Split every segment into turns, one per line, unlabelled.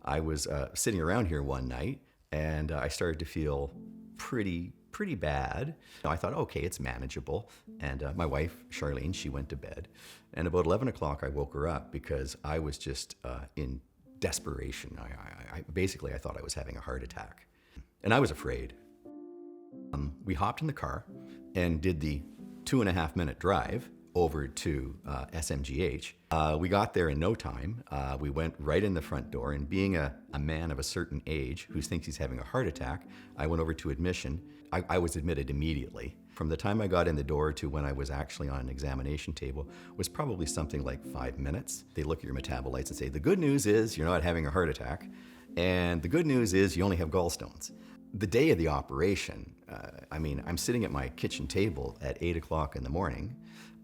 I was sitting around here one night and I started to feel pretty bad. I thought, okay, it's manageable. And my wife, Charlene, she went to bed. And about 11 o'clock, I woke her up because I was just in desperation. Basically, I thought I was having a heart attack. And I was afraid. We hopped in the car and did the 2.5-minute drive over to SMGH. We got there in no time. We went right in the front door, and being a man of a certain age who thinks he's having a heart attack, I went over to admission. I was admitted immediately. From the time I got in the door to when I was actually on an examination table was probably something like 5 minutes. They look at your metabolites and say, the good news is you're not having a heart attack, and the good news is you only have gallstones. The day of the operation, I'm sitting at my kitchen table at 8 o'clock in the morning.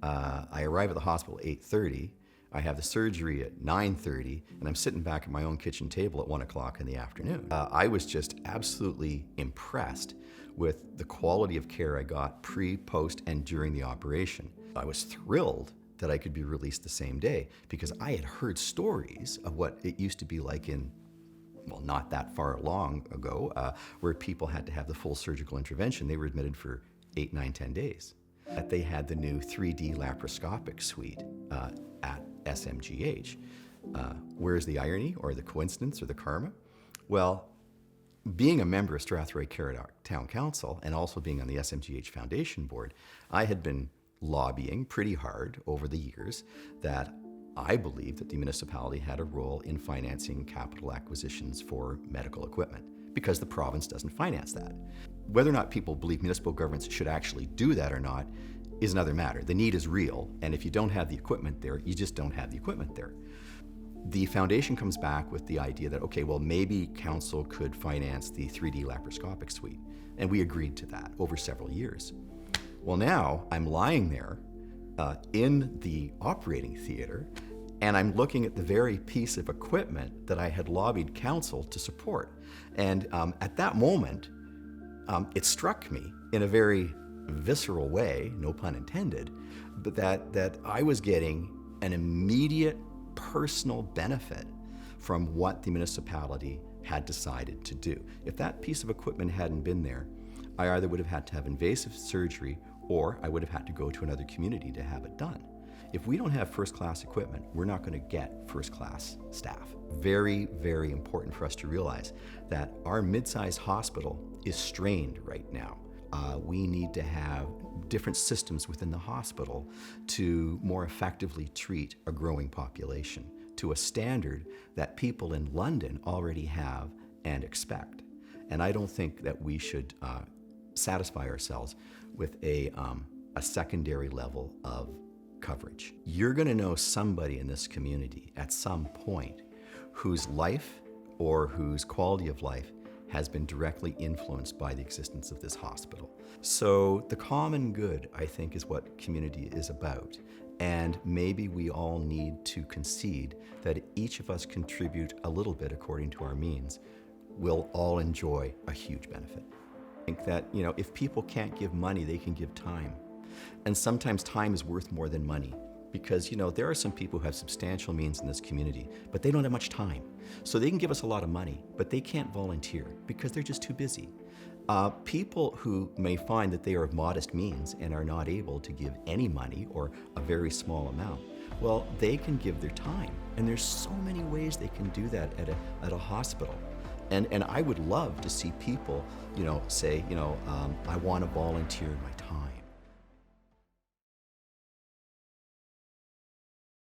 I arrive at the hospital at 8:30. I have the surgery at 9:30, and I'm sitting back at my own kitchen table at 1 o'clock in the afternoon. I was just absolutely impressed with the quality of care I got pre, post, and during the operation. I was thrilled that I could be released the same day because I had heard stories of what it used to be like in, well, not that far long ago, where people had to have the full surgical intervention. They were admitted for 8, 9, 10 days. That they had the new 3D laparoscopic suite at SMGH. Where's the irony or the coincidence or the karma? Well, being a member of Strathroy Caradoc Town Council and also being on the SMGH Foundation Board, I had been lobbying pretty hard over the years that I believed that the municipality had a role in financing capital acquisitions for medical equipment because the province doesn't finance that. Whether or not people believe municipal governments should actually do that or not is another matter. The need is real, and if you don't have the equipment there, you just don't have the equipment there. The foundation comes back with the idea that, okay, well, maybe council could finance the 3D laparoscopic suite, and we agreed to that over several years. Well, now I'm lying there in the operating theater, and I'm looking at the very piece of equipment that I had lobbied council to support. And at that moment, it struck me in a very visceral way, no pun intended, but that I was getting an immediate personal benefit from what the municipality had decided to do. If that piece of equipment hadn't been there, I either would have had to have invasive surgery or I would have had to go to another community to have it done. If we don't have first-class equipment, we're not going to get first-class staff. Very, very important for us to realize that our mid-sized hospital is strained right now. We need to have different systems within the hospital to more effectively treat a growing population to a standard that people in London already have and expect. And I don't think that we should satisfy ourselves with a secondary level of coverage. You're going to know somebody in this community at some point whose life or whose quality of life has been directly influenced by the existence of this hospital. So the common good, I think, is what community is about. And maybe we all need to concede that each of us contribute a little bit according to our means. We'll all enjoy a huge benefit. I think that, if people can't give money, they can give time. And sometimes time is worth more than money because, there are some people who have substantial means in this community, but they don't have much time. So they can give us a lot of money, but they can't volunteer because they're just too busy. People who may find that they are of modest means and are not able to give any money or a very small amount, well, they can give their time. And there's so many ways they can do that at a hospital. And I would love to see people, say, I want to volunteer my time.